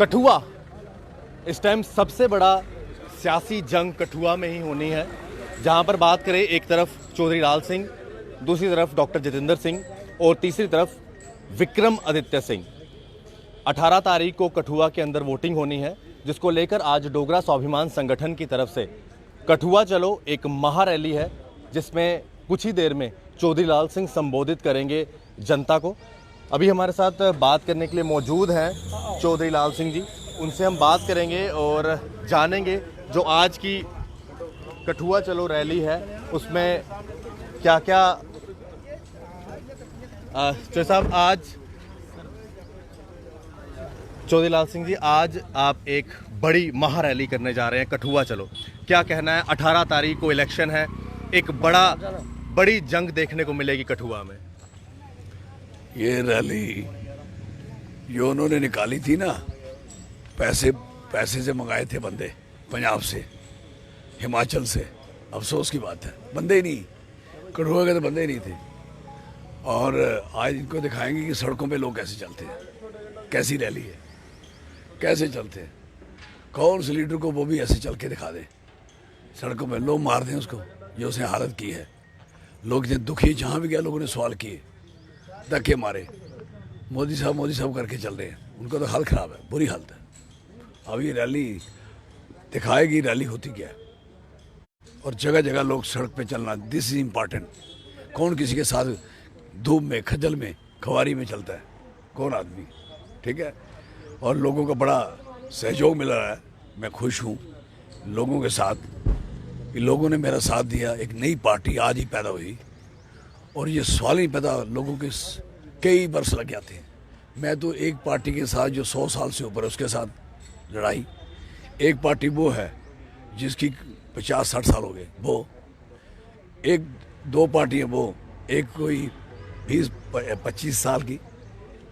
कठुआ इस टाइम सबसे बड़ा सियासी जंग कठुआ में ही होनी है, जहां पर बात करें एक तरफ चौधरी लाल सिंह, दूसरी तरफ डॉक्टर जितेंद्र सिंह और तीसरी तरफ विक्रम आदित्य सिंह। 18 तारीख को कठुआ के अंदर वोटिंग होनी है, जिसको लेकर आज डोगरा स्वाभिमान संगठन की तरफ से कठुआ चलो एक महारैली है, जिसमें कुछ ही देर में चौधरी लाल सिंह संबोधित करेंगे जनता को। अभी हमारे साथ बात करने के लिए मौजूद हैं चौधरी लाल सिंह जी, उनसे हम बात करेंगे और जानेंगे जो आज की कठुआ चलो रैली है उसमें क्या क्या। चौधरी साहब, आज चौधरी लाल सिंह जी, आज आप एक बड़ी महारैली करने जा रहे हैं कठुआ चलो, क्या कहना है? 18 तारीख को इलेक्शन है, एक बड़ी जंग देखने को मिलेगी कठुआ में। ये रैली जो उन्होंने निकाली थी ना, पैसे से मंगाए थे बंदे, पंजाब से, हिमाचल से। अफसोस की बात है, बंदे ही नहीं, कठुआ के तो बंदे ही नहीं थे। और आज इनको दिखाएंगे कि सड़कों पे लोग कैसे चलते हैं, कैसी रैली है, कैसे चलते हैं। कौन से लीडर को वो भी ऐसे चल के दिखा दे, सड़कों पे लोग मार दें उसको, जो उसने हालत की है। लोग इतने दुखी, जहाँ भी गया लोगों ने सवाल किए, धक्के मारे, मोदी साहब करके चल रहे हैं। उनको तो हाल ख़राब है, बुरी हालत है। अब ये रैली दिखाएगी रैली होती क्या है, और जगह जगह लोग सड़क पे चलना, दिस इज इम्पॉर्टेंट। कौन किसी के साथ धूप में, खज्जल में, खवारी में चलता है? कौन आदमी? ठीक है। और लोगों का बड़ा सहयोग मिल रहा है, मैं खुश हूँ लोगों के साथ। लोगों ने मेरा साथ दिया, एक नई पार्टी आज ही पैदा हुई, और ये सवाल ही पैदा, लोगों के कई वर्ष लग जाते हैं। मैं तो एक पार्टी के साथ जो 100 साल से ऊपर है उसके साथ लड़ाई, एक पार्टी वो है जिसकी 50-60 साल हो गए, वो एक, दो पार्टियाँ वो, एक कोई 20-25 साल की,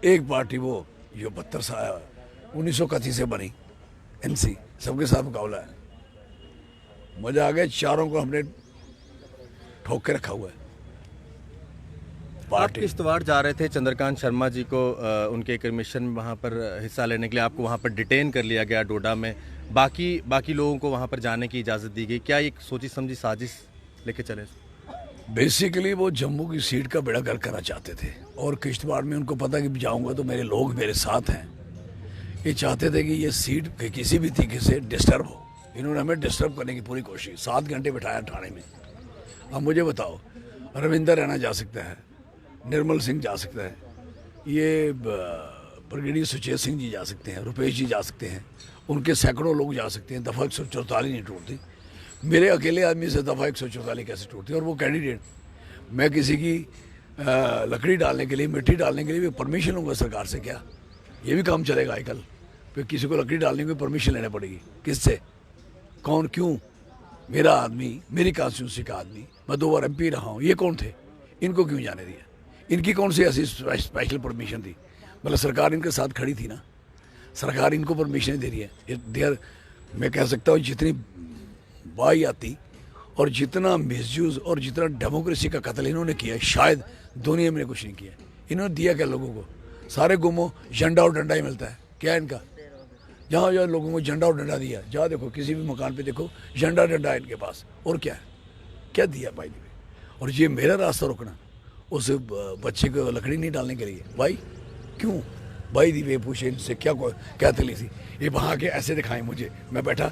एक पार्टी वो जो 72 साल 1931 से बनी, एनसी। सबके साथ मुकाबला है, मजा आ गया। चारों को हमने ठोक के रखा हुआ है। आप किश्तवाड़ जा रहे थे, चंद्रकांत शर्मा जी को उनके एक मिशन में वहाँ पर हिस्सा लेने के लिए आपको वहाँ पर डिटेन कर लिया गया डोडा में, बाकी लोगों को वहाँ पर जाने की इजाज़त दी गई। क्या एक सोची समझी साजिश लेके चले? बेसिकली वो जम्मू की सीट का बेड़ा गर्क करना चाहते थे, और किश्तवाड़ में उनको पता कि जाऊंगा तो मेरे लोग मेरे साथ हैं। ये चाहते थे कि ये सीट किसी भी तरीके से डिस्टर्ब हो। इन्होंने हमें डिस्टर्ब करने की पूरी कोशिश, 7 घंटे बिठाया थाने में। अब मुझे बताओ, रविंदर रैना जा सकता है, निर्मल सिंह जा सकता है, ये ब्रिगेडियर सुचेत सिंह जी जा सकते हैं, रुपेश जी जा सकते हैं, उनके सैकड़ों लोग जा सकते हैं। दफ़ा 144 नहीं टूटती, मेरे अकेले आदमी से दफ़ा 144 कैसे टूटती? और वो कैंडिडेट, मैं किसी की लकड़ी डालने के लिए, मिट्टी डालने के लिए भी परमिशन लूँगा सरकार से? क्या ये भी काम चलेगा आजकल? फिर किसी को लकड़ी डालने की परमिशन लेना पड़ेगी, किससे, कौन, क्यों? मेरा आदमी, मेरी कॉन्स्टिट्यूंसी का आदमी, मैं 2 बार MP रहा हूँ, ये कौन थे? इनको क्यों जाने दिया? इनकी कौन सी ऐसी स्पेशल परमिशन थी? मतलब सरकार इनके साथ खड़ी थी ना, सरकार इनको परमिशन दे रही है। देर, मैं कह सकता हूँ जितनी वाहियाती और जितना मिसयूज और जितना डेमोक्रेसी का कत्ल इन्होंने किया है, शायद दुनिया में कुछ नहीं किया। इन्होंने दिया क्या लोगों को? सारे गुमो झंडा और डंडा ही मिलता है। क्या है इनका? जहाँ जहाँ लोगों को झंडा और डंडा दिया, जहाँ देखो किसी भी मकान पे देखो झंडा डंडा है इनके पास। और क्या है, क्या दिया भाई? और ये मेरा रास्ता रोकना, उस बच्चे को लकड़ी नहीं डालने के लिए, भाई क्यों? भाई दी वे पूछे इनसे क्या तकलीफ थी? ये वहाँ के ऐसे दिखाएं मुझे, मैं बैठा,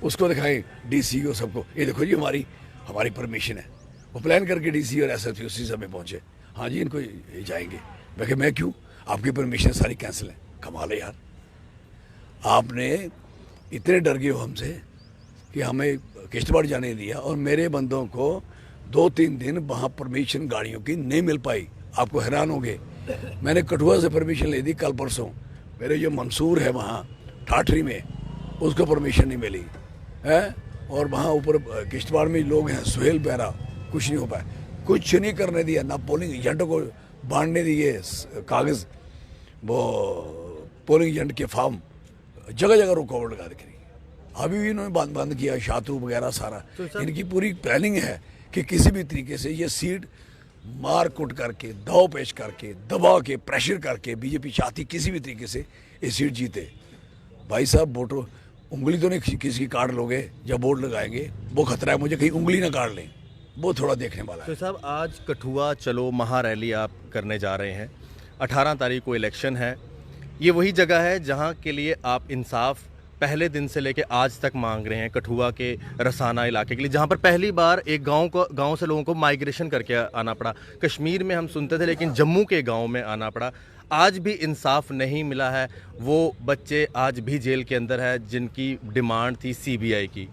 उसको दिखाएं DC को, सबको, ये देखो जी हमारी परमिशन है। वो प्लान करके DC और SSP उसी समय पहुँचे, हाँ जी इनको ये जाएंगे। मैं क्यों? आपकी परमिशन सारी कैंसिल है। कमाल है यार, आपने इतने डर गए हो हमसे कि हमें किश्तवाड़ जाने दिया, और मेरे बंदों को 2-3 दिन वहाँ परमिशन गाड़ियों की नहीं मिल पाई। आपको हैरान होंगे, मैंने कठुआ से परमिशन ले दी कल परसों, मेरे जो मंसूर है वहाँ ठाठरी में, उसको परमिशन नहीं मिली है। और वहाँ ऊपर किश्तवाड़ में लोग हैं, सुहेल बेरा, कुछ नहीं हो पाया, कुछ नहीं करने दिया, ना पोलिंग एजेंटों को बांटने दिए कागज़, वो पोलिंग एजेंट के फॉर्म, जगह जगह रुकावट लगा दिख रही। अभी भी इन्होंने बंद किया, शात्रु वगैरह सारा। इनकी पूरी प्लानिंग है कि किसी भी तरीके से ये सीट मार कुट करके, दाव पेश करके, दबा के, प्रेशर करके बीजेपी चाहती किसी भी तरीके से ये सीट जीते। भाई साहब वोटर उंगली तो नहीं किसी की काट लोगे जब वोट लगाएंगे, वो खतरा है मुझे कहीं उंगली ना काट लें, वो थोड़ा देखने वाला है। तो साहब आज कठुआ चलो महारैली आप करने जा रहे हैं, 18 तारीख को इलेक्शन है, ये वही जगह है जहां के लिए आप इंसाफ पहले दिन से लेके आज तक मांग रहे हैं, कठुआ के रसाना इलाके के लिए, जहां पर पहली बार एक गांव से लोगों को माइग्रेशन करके आना पड़ा। कश्मीर में हम सुनते थे लेकिन जम्मू के गांव में आना पड़ा। आज भी इंसाफ नहीं मिला है, वो बच्चे आज भी जेल के अंदर है जिनकी डिमांड थी सीबीआई की,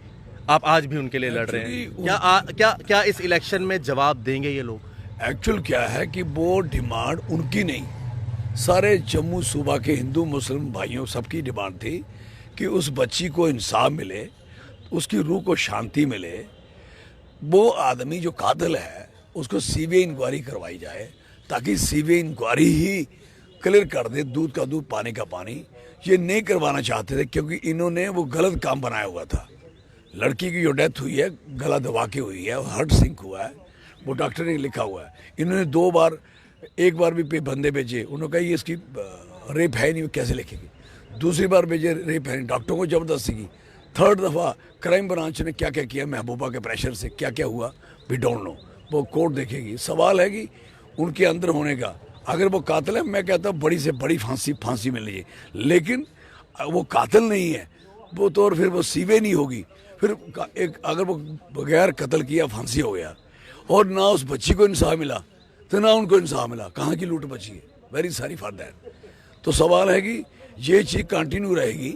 आप आज भी उनके लिए लड़ रहे हैं। क्या इस इलेक्शन में जवाब देंगे ये लोग? एक्चुअल क्या है कि वो डिमांड उनकी नहीं, सारे जम्मू सूबा के हिंदू मुस्लिम भाइयों सबकी डिमांड थी कि उस बच्ची को इंसाफ मिले, उसकी रूह को शांति मिले, वो आदमी जो कातिल है उसको सीबीआई इंक्वायरी करवाई जाए, ताकि सीबीआई इंक्वायरी ही क्लियर कर दे दूध का दूध पानी का पानी। ये नहीं करवाना चाहते थे क्योंकि इन्होंने वो गलत काम बनाया हुआ था। लड़की की जो डेथ हुई है गला दबा के हुई है, हार्ट सिंक हुआ है, वो डॉक्टर ने लिखा हुआ है। इन्होंने 2 बार, एक बार भी बंदे भेजे, उन्होंने कहा ये इसकी रेप है नहीं, कैसे लिखेगी। दूसरी बार भेजे रेप है नहीं, डॉक्टरों को जबरदस्ती की। 3rd दफ़ा क्राइम ब्रांच ने क्या क्या किया महबूबा के प्रेशर से, क्या क्या हुआ वी डोंट नो, वो कोर्ट देखेगी। सवाल है कि उनके अंदर होने का, अगर वो कातिल है मैं कहता हूँ बड़ी से बड़ी फांसी मिलनी चाहिए, लेकिन वो कातिल नहीं है वो तो, और फिर वो सीबीआई नहीं होगी, फिर एक अगर वो बगैर कत्ल किया फांसी हो गया और ना उस बच्ची को इंसाफ मिला तो ना उनको इंसाफ मिला, कहाँ की लूट बची है। Very sorry for that. तो सवाल है कि ये चीज़ कंटिन्यू रहेगी,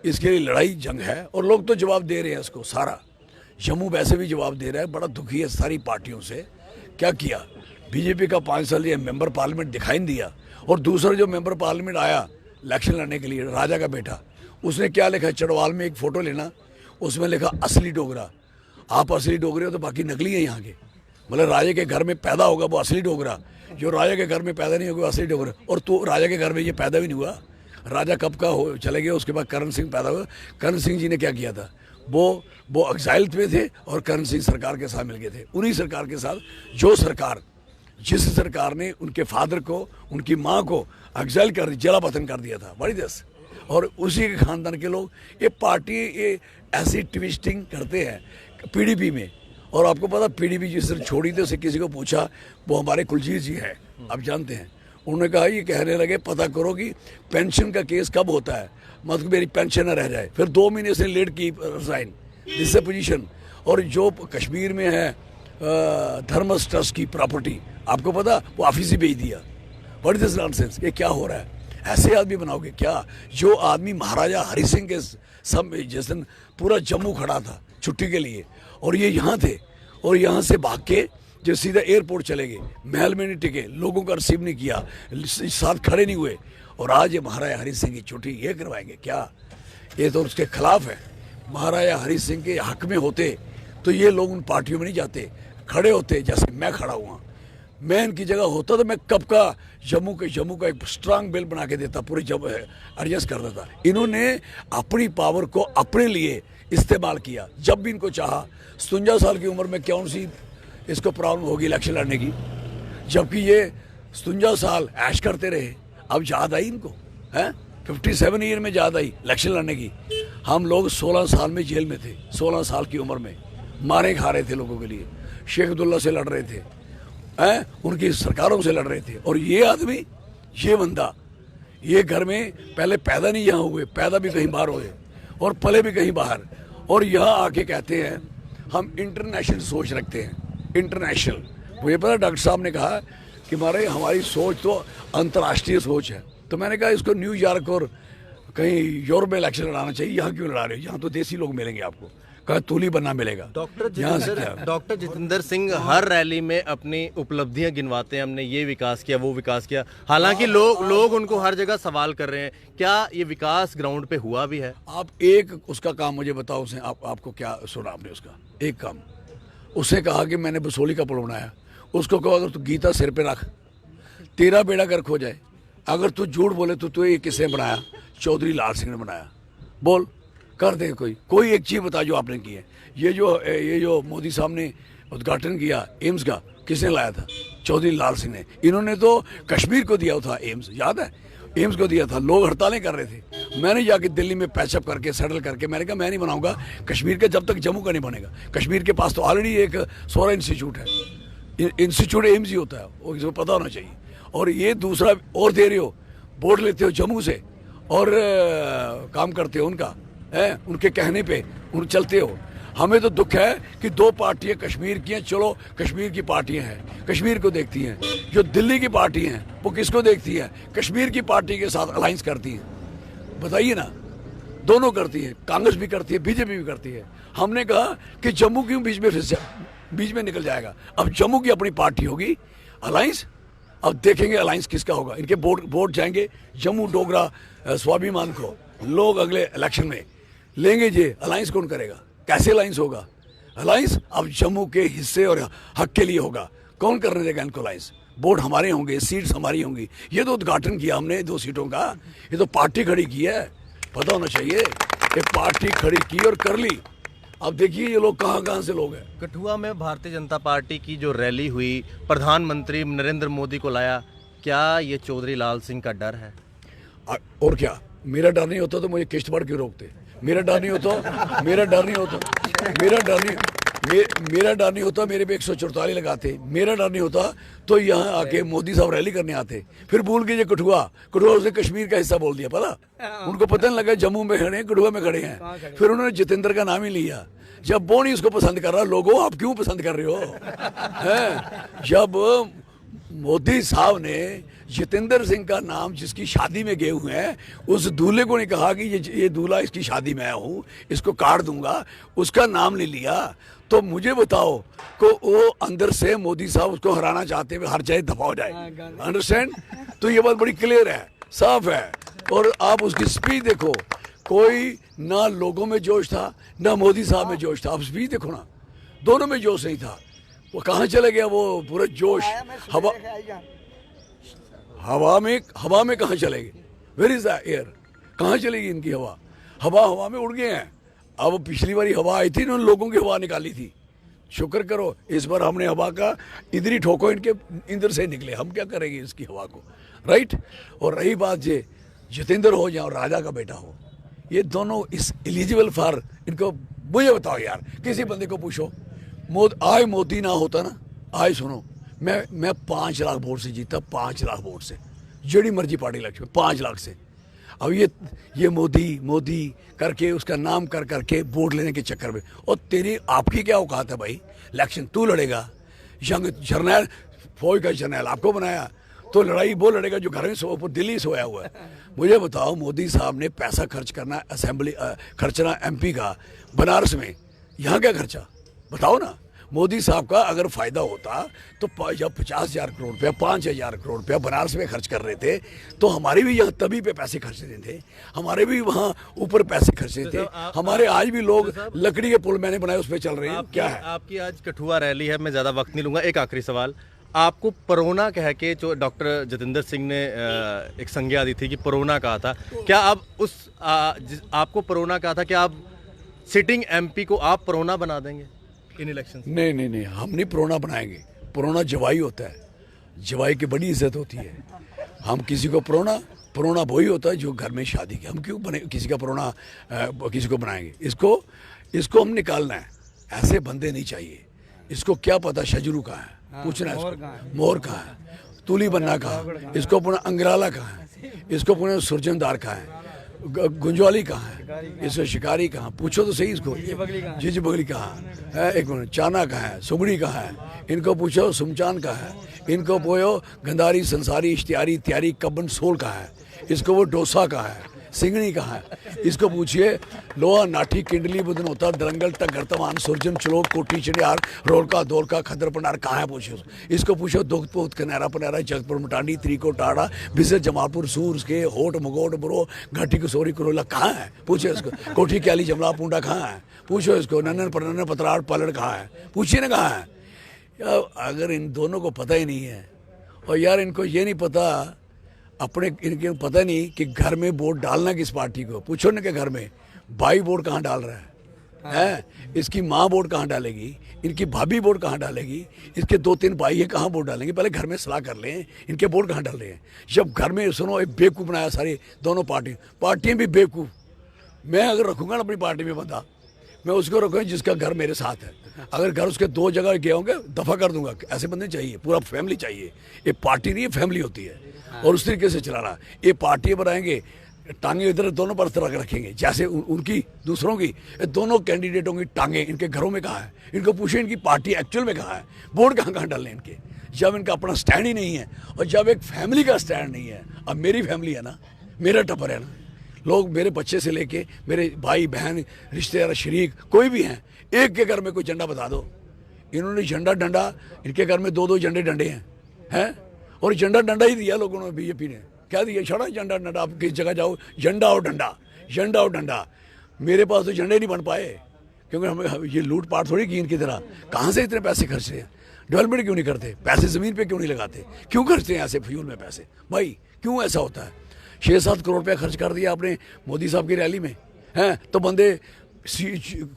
इसके लिए लड़ाई जंग है और लोग तो जवाब दे रहे हैं इसको। सारा जम्मू वैसे भी जवाब दे रहा है, बड़ा दुखी है सारी पार्टियों से। क्या किया बीजेपी का 5 साल ये मेंबर पार्लियामेंट दिखाई नहीं दिया, और दूसरा जो मेंबर पार्लियामेंट आया इलेक्शन लड़ने के लिए राजा का बेटा, उसने क्या लिखा चढ़वाल में एक फ़ोटो लेना, उसमें लिखा असली डोगरा। आप असली डोगरे हो तो बाकी नकली है यहाँ के, मतलब राजा के घर में पैदा होगा वो असली डोगरा, जो राजा के घर में पैदा नहीं होगा असली डोगरा। और तो राजा के घर में ये पैदा भी नहीं हुआ, राजा कब का हो चले गए, उसके बाद करण सिंह पैदा हुआ। करण सिंह जी ने क्या किया था, वो एग्जाइल में थे और करण सिंह सरकार के साथ मिल गए थे। उन्हीं सरकार के साथ जो सरकार, जिस सरकार ने उनके फादर को, उनकी माँ को एग्जाइल कर जला वतन कर दिया था, बड़ी दस, और उसी के खानदान के लोग ये पार्टी ये ऐसी ट्विस्टिंग करते हैं पीडीपी में। और आपको पता पीडीपी जिस तरह छोड़ी थी, उसे किसी को पूछा, वो हमारे कुलजीत जी है, आप जानते हैं, उन्होंने कहा ये कहने लगे पता करो कि पेंशन का केस कब होता है, मतलब मेरी पेंशन न रह जाए। फिर 2 महीने से लेट की रिजाइन, इससे पोजीशन। और जो कश्मीर में है धर्मस ट्रस्ट की प्रॉपर्टी, आपको पता वो ऑफिस ही भेज दिया। व्हाट इज दिस नॉनसेंस, ये क्या हो रहा है? ऐसे आदमी बनाओगे क्या? जो आदमी महाराजा हरि सिंह के सब जिस दिन पूरा जम्मू खड़ा था छुट्टी के लिए, और ये यहाँ थे, और यहाँ से भाग के जो सीधा एयरपोर्ट चले गए, महल में नहीं टिके, लोगों का रिसीव नहीं किया, साथ खड़े नहीं हुए, और आज ये महाराजा हरि सिंह की छुट्टी ये करवाएंगे क्या? ये तो उसके खिलाफ है। महाराजा हरि सिंह के हक में होते तो ये लोग उन पार्टियों में नहीं जाते, खड़े होते जैसे मैं खड़ा हुआ। मैं इनकी जगह होता तो मैं कब का जम्मू का एक स्ट्रांग बिल बना के देता, पूरे एडजस्ट कर देता। इन्होंने अपनी पावर को अपने लिए इस्तेमाल किया, जब भी इनको चाहा। 57 साल की उम्र में कौन सी इसको प्रॉब्लम होगी इलेक्शन लड़ने की, जबकि ये 57 साल ऐश करते रहे। अब याद आई इनको, हैं 57 ईयर में याद आई इलेक्शन लड़ने की। हम लोग 16 साल में जेल में थे, 16 साल की उम्र में मारे खा रहे थे लोगों के लिए, शेख अब्दुल्ला से लड़ रहे थे, हैं उनकी सरकारों से लड़ रहे थे। और ये आदमी, ये बंदा, ये घर में पहले पैदा नहीं यहाँ हुए, पैदा भी कहीं बाहर हुए और पले भी कहीं बाहर, और यहाँ आके कहते हैं हम इंटरनेशनल सोच रखते हैं। इंटरनेशनल, मुझे पता डॉक्टर साहब ने कहा कि हमारे हमारी सोच तो अंतर्राष्ट्रीय सोच है। तो मैंने कहा इसको न्यूयॉर्क और कहीं यूरोप में इलेक्शन लड़ाना चाहिए, यहाँ क्यों लड़ा रहे हो? यहाँ तो देसी लोग मिलेंगे आपको, कहा तूली बनना मिलेगा। डॉक्टर जितेंद्र सिंह हर रैली में अपनी उपलब्धियां गिनवाते हैं, हमने ये विकास किया, वो विकास किया। हालांकि लोग उनको हर जगह सवाल कर रहे हैं, क्या ये विकास ग्राउंड पे हुआ भी है? आप एक उसका काम मुझे बताओ, उसने आपको क्या सुना आपने उसका एक काम? उसने कहा कि मैंने बसोली का पुल बनाया। उसको कहो अगर तू गीता सिर पे रख, तेरा बेड़ा गर्क हो जाए। अगर तू झूठ बोले तो तू ये किसने बनाया? चौधरी लाल सिंह ने बनाया। बोल, कर दे कोई एक चीज़ बता जो आपने की है। ये जो मोदी साहब ने उद्घाटन किया एम्स का, किसने लाया था? चौधरी लाल सिंह ने। इन्होंने तो कश्मीर को दिया था एम्स, याद है? एम्स को दिया था, लोग हड़तालें कर रहे थे। मैंने जाके दिल्ली में पैचअप करके सेटल करके मैंने कहा मैं नहीं बनाऊंगा कश्मीर का जब तक जम्मू का नहीं बनेगा। कश्मीर के पास तो ऑलरेडी एक सोरा इंस्टीट्यूट है, इंस्टीट्यूट एम्स ही होता है, वो इसको पता होना चाहिए। और ये दूसरा और दे रहे हो, बोर्ड लेते हो जम्मू से और काम करते हो उनका है, उनके कहने पे उन चलते हो। हमें तो दुख है कि दो पार्टियां कश्मीर की हैं, चलो कश्मीर की पार्टियां हैं, कश्मीर को देखती हैं। जो दिल्ली की पार्टी हैं वो किसको देखती है? कश्मीर की पार्टी के साथ अलायंस करती हैं। बताइए ना, दोनों करती है, कांग्रेस भी करती है, बीजेपी भी करती है। हमने कहा कि जम्मू क्यों बीच में निकल जाएगा। अब जम्मू की अपनी पार्टी होगी अलायंस, अब देखेंगे अलायंस किसका होगा। इनके वोट जाएंगे जम्मू डोगरा स्वाभिमान को, लोग अगले इलेक्शन में लेंगे। ये अलायंस कौन करेगा? कैसे अलायंस होगा? अलायंस अब जम्मू के हिस्से और हक के लिए होगा। कौन करने देगा इनको अलायंस? वोट हमारे होंगे, सीट्स हमारी होंगी। ये तो उद्घाटन किया हमने 2 सीटों का, ये तो पार्टी खड़ी की है, पता होना चाहिए कि पार्टी खड़ी की और कर ली। अब देखिए ये लोग कहाँ से लोग हैं। कठुआ में भारतीय जनता पार्टी की जो रैली हुई, प्रधानमंत्री नरेंद्र मोदी को लाया, क्या ये चौधरी लाल सिंह का डर है? और क्या, मेरा डर नहीं होता तो मुझे किश्तवाड़ क्यों रोकते? मेरा डर नहीं होता, मेरा डर नहीं होता मेरे पे 144 लगाते। मेरा डर नहीं होता तो यहाँ आके मोदी साहब रैली करने आते। फिर भूल गए कठुआ उसने कश्मीर का हिस्सा बोल दिया। पता उनको पता नहीं लगा जम्मू में खड़े हैं, कठुआ में खड़े हैं। फिर उन्होंने जितेंद्र का नाम ही लिया। जब वो नहीं उसको पसंद कर रहा, लोगों आप क्यों पसंद कर रहे हो? है जब मोदी साहब ने जितेंद्र सिंह का नाम जिसकी शादी में गए हुए हैं, उस दूल्हे को नहीं कहा कि ये दूल्हा इसकी शादी में आया हूँ, इसको काट दूंगा, उसका नाम ले लिया। तो मुझे बताओ को वो अंदर से मोदी साहब उसको हराना चाहते हुए हर चाहे दफा हो जाए। अंडरस्टैंड? तो ये बात बड़ी क्लियर है, साफ है। और आप उसकी स्पीच देखो, कोई ना लोगों में जोश था ना मोदी साहब में जोश था। आप स्पीच देखो ना, दोनों में जोश नहीं था। वो कहाँ चले गया वो पूरा जोश? हवा में कहाँ चले गए? Where is the air? कहाँ चलेगी इनकी हवा? हवा में उड़ गए हैं। अब पिछली बारी हवा आई थी ना, उन लोगों की हवा निकाली थी। शुक्र करो इस बार हमने हवा का इधर ही ठोको, इनके इधर से निकले। हम क्या करेंगे इसकी हवा को, राइट? और रही बात ये जितेंद्र हो या राजा का बेटा हो, ये दोनों इस एलिजिबल फॉर, इनको मुझे बताओ यार, किसी बंदे को पूछो आय मोदी ना होता ना, आय सुनो, मैं 5 लाख वोट से जीता, 5 लाख वोट से, जड़ी मर्जी पार्टी इलेक्शन में 5 लाख से। अब ये मोदी करके उसका नाम करके वोट लेने के चक्कर में, और तेरी आपकी क्या औकात है भाई? इलेक्शन तू लड़ेगा, यंग जर्नैल, फौज का जर्नैल आपको बनाया, तो लड़ाई वो लड़ेगा जो घर में दिल्ली सोया हुआ है। मुझे बताओ, मोदी साहब ने पैसा खर्च करना असेंबली खर्चना MP का बनारस में, यहाँ क्या खर्चा बताओ ना? मोदी साहब का अगर फायदा होता तो जब 50,000 करोड़ रुपया 5,000 करोड़ रुपया बनारस में खर्च कर रहे थे, तो हमारे भी यहाँ तभी पे पैसे खर्च रहे थे, हमारे भी वहाँ ऊपर पैसे खर्चे थे। हमारे आज भी लोग लकड़ी के पुल मैंने बनाए उस पर चल रहे हैं। क्या है आपकी आज कठुआ रैली है, मैं ज़्यादा वक्त नहीं लूँगा। एक आखिरी सवाल, आपको परोना कह के जो डॉक्टर जितेंद्र सिंह ने एक संज्ञा दी थी कि परोना कहा था, क्या आप आपको परोना कहा था कि आप सिटिंग MP को आप परोना बना देंगे इन इलेक्शन? नहीं, हम नहीं परोना बनाएंगे। परोना जवाई होता है, जवाई की बड़ी इज्जत होती है। हम किसी को परोना वही होता है जो घर में शादी की। हम क्यों बने किसी का परोना किसी को बनाएंगे? इसको हम निकालना है, ऐसे बंदे नहीं चाहिए। इसको क्या पता शजरू कहाँ है, पूछना है इसको, मोर कहाँ है, तूली बन्ना कहाँ है, इसको पुनः अंग्राला कहाँ है, इसको पुनः सुरजनदार कहाँ है, गुंजवाली कहाँ है, इसको शिकारी कहाँ, पूछो तो सही इसको। जीजी बगली कहाँ है, एक मिनट, चाना कहाँ है, सुगड़ी कहाँ है, इनको पूछो सुमचान कहाँ है, इनको पूछो गंधारी संसारी इश्तियारी त्यारी कब्बन सोल कहाँ है, इसको वो डोसा कहाँ है, सिंगड़ी कहाँ है, इसको पूछिए लोहा नाठी किंडली बुदन होता दरंगल तक गर्तमान सुरजन चलोक कोटी चढ़ियार रोलका दोरका खदर पनार कहाँ है, पूछो इसको। पूछो दुखपोत कनारा पनारा जगतपुर मटांडी त्रिको टाड़ा बिजर जमालपुर सूर के होट मगोट बुरो घाटी कसोरी करोला कहाँ है, पूछो इसको। कोठी क्याली जमला पूंडा कहाँ है, पूछो इसको। नन्नन परनन पतराड़ पलड़ कहाँ है, पूछिए ना कहाँ है। अगर इन दोनों को पता ही नहीं है, और यार इनको ये नहीं पता अपने, इनके पता नहीं कि घर में वोट डालना किस पार्टी को। पूछो ना कि घर में भाई वोट कहाँ डाल रहा है, हैं, इसकी माँ वोट कहाँ डालेगी, इनकी भाभी वोट कहाँ डालेगी, इसके 2-3 भाई है कहाँ वोट डालेंगे, पहले घर में सलाह कर लें इनके वोट कहाँ डाल रहे हैं। जब घर में सुनो एक बेवकूफ़ बनाया सारी दोनों पार्टियाँ भी बेवकूफ़। मैं अगर रखूँगा ना अपनी पार्टी में बंदा, मैं उसको रखूँगा जिसका घर मेरे साथ है। अगर घर उसके 2 जगह गए होंगे दफ़ा कर दूंगा। ऐसे बंदे चाहिए, पूरा फैमिली चाहिए। ये पार्टी नहीं, फैमिली होती है और उस तरीके से चलाना। ये पार्टियाँ बनाएंगे, टांगे इधर दोनों पर तरह रखेंगे जैसे उनकी दूसरों की। दोनों कैंडिडेटों की टांगे इनके घरों में कहाँ है, इनको पूछे इनकी पार्टी एक्चुअल में कहाँ है, वोट कहाँ कहाँ डालने इनके। जब इनका अपना स्टैंड ही नहीं है और जब एक फैमिली का स्टैंड नहीं है। अब मेरी फैमिली है ना, मेरा टप्पर है ना, लोग मेरे बच्चे से लेके मेरे भाई बहन रिश्तेदार शरीक कोई भी हैं, एक के घर में कोई झंडा बता दो। इन्होंने झंडा डंडा, इनके घर में 2-2 झंडे डंडे हैं और झंडा डंडा ही दिया लोगों ने। बीजेपी ने क्या दिया, छोड़ा झंडा डंडा। आप किस जगह जाओ झंडा और डंडा, झंडा और डंडा। मेरे पास तो झंडे नहीं बन पाए क्योंकि हमें ये लूटपाट थोड़ी की इनकी तरह। कहाँ से इतने पैसे खर्चते हैं, डेवलपमेंट क्यों नहीं करते, पैसे ज़मीन पे क्यों नहीं लगाते, क्यों खर्चते हैं ऐसे फ्यूल में पैसे भाई, क्यों ऐसा होता है। 6-7 करोड़ रुपया खर्च कर दिया आपने मोदी साहब की रैली में, हैं तो बंदे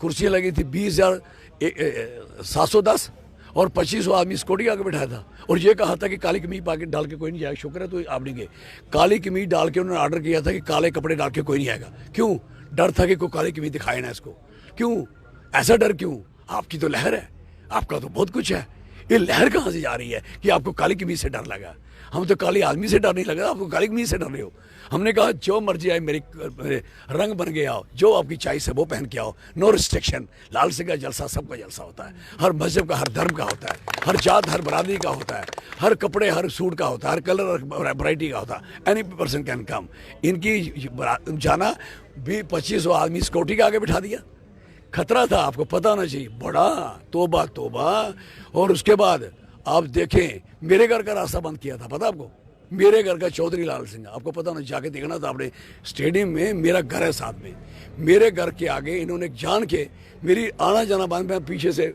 कुर्सियाँ लगी थी 20,710 और 2500 आदमी सिक्योरिटी आके बैठाया था और ये कहा था कि काली कमीज पाके डाल के कोई नहीं जाएगा। शुक्र है तो आप नहीं गए। काली कमीज डाल के उन्होंने ऑर्डर किया था कि काले कपड़े डाल के कोई नहीं आएगा। क्यों? डर था कि कोई काली कमीज दिखाए ना इसको। क्यों ऐसा डर क्यों? आपकी तो लहर है, आपका तो बहुत कुछ है। ये लहर कहाँ से जा रही है कि आपको काली कमीज से डर लगा? हम तो काली आदमी से डर नहीं लगा, आपको काली कमीज से डर रहे हो। हमने कहा जो मर्जी आए मेरे रंग बन के आओ, जो आपकी चॉइस है वो पहन के आओ, नो रिस्ट्रिक्शन। लाल सिंह का जलसा सबका जलसा होता है, हर मजहब का, हर धर्म का होता है, हर जात हर बरादरी का होता है, हर कपड़े हर सूट का होता है, हर कलर हर वैरायटी का होता है। Any person can come. इनकी जाना भी 2500 आदमी सिक्योरिटी के आगे बिठा दिया। खतरा था, आपको पता होना चाहिए। बड़ा तोबा तोबा। और उसके बाद आप देखें मेरे घर का रास्ता बंद किया था, पता आपको? मेरे घर का चौधरी लाल सिंह, आपको पता होना, जाके देखना था आपने स्टेडियम में, मेरा घर है साथ में। मेरे घर के आगे इन्होंने जान के मेरी आना जाना बंद। मैं पीछे से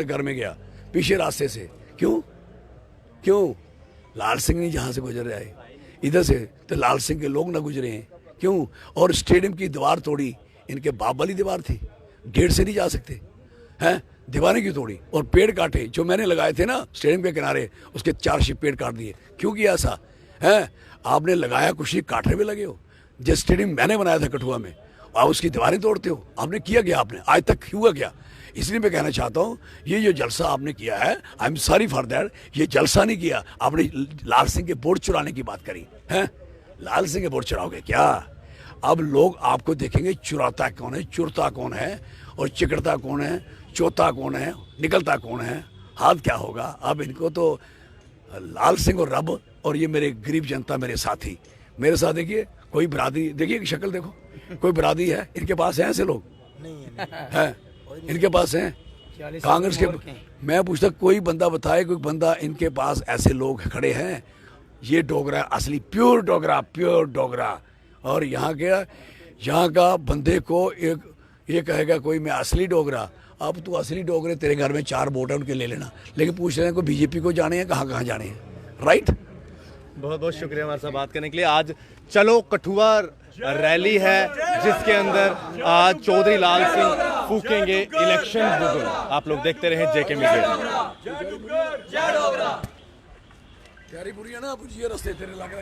घर में गया, पीछे रास्ते से। क्यों? लाल सिंह नहीं जहाँ से गुजर रहा है इधर से, तो लाल सिंह के लोग ना गुजरे हैं। क्यों? और स्टेडियम की दीवार तोड़ी, इनके बाप वाली दीवार थी, गेट से नहीं जा सकते हैं, दीवारें क्यों तोड़ी? और पेड़ काटे जो मैंने लगाए थे ना स्टेडियम के किनारे, उसके 4 पेड़ काट दिए। क्यों किया ऐसा है? आपने लगाया कुछ नहीं, काटने में लगे हो। जिस स्टेडियम मैंने बनाया था कठुआ में, आप उसकी दीवारें तोड़ते हो। आपने किया क्या? आपने आज तक हुआ क्या? इसलिए मैं कहना चाहता हूँ ये जो जलसा आपने किया है, I am sorry for that. ये जलसा नहीं किया आपने, लाल सिंह के वोट चुराने की बात करी है। लाल सिंह के वोट चुराओगे क्या? अब लोग आपको देखेंगे चुराता कौन है, चुरता कौन है, और चिकड़ता कौन है, चोता कौन है, निकलता कौन है। हाथ क्या होगा अब इनको? तो लाल सिंह और रब और ये मेरे गरीब जनता, मेरे साथी, मेरे साथ। देखिए कोई बरादरी, देखिए शक्ल देखो, कोई बरादरी है इनके पास? है ऐसे लोग? नहीं है इनके पास हैं कांग्रेस के। मैं पूछता कोई बंदा बताए, कोई बंदा इनके पास ऐसे लोग खड़े हैं? ये डोगरा असली, प्योर डोगरा। और यहाँ का बंदे को एक ये कहेगा कोई मैं असली डोगरा। अब तू असली डोगरे, तेरे घर में 4 वोट है, उनके ले लेना। लेकिन पूछ रहे हैं को बीजेपी को जाने हैं, कहाँ जाने हैं, राइट? बहुत बहुत शुक्रिया हमारे साथ बात करने के लिए। आज चलो कठुआ रैली है जिसके अंदर आज चौधरी लाल सिंह फूकेंगे इलेक्शन बुगुल। आप लोग देखते रहे जेके मीडिया। प्यारी बुरी है ना, अब ये रास्ते तेरे लग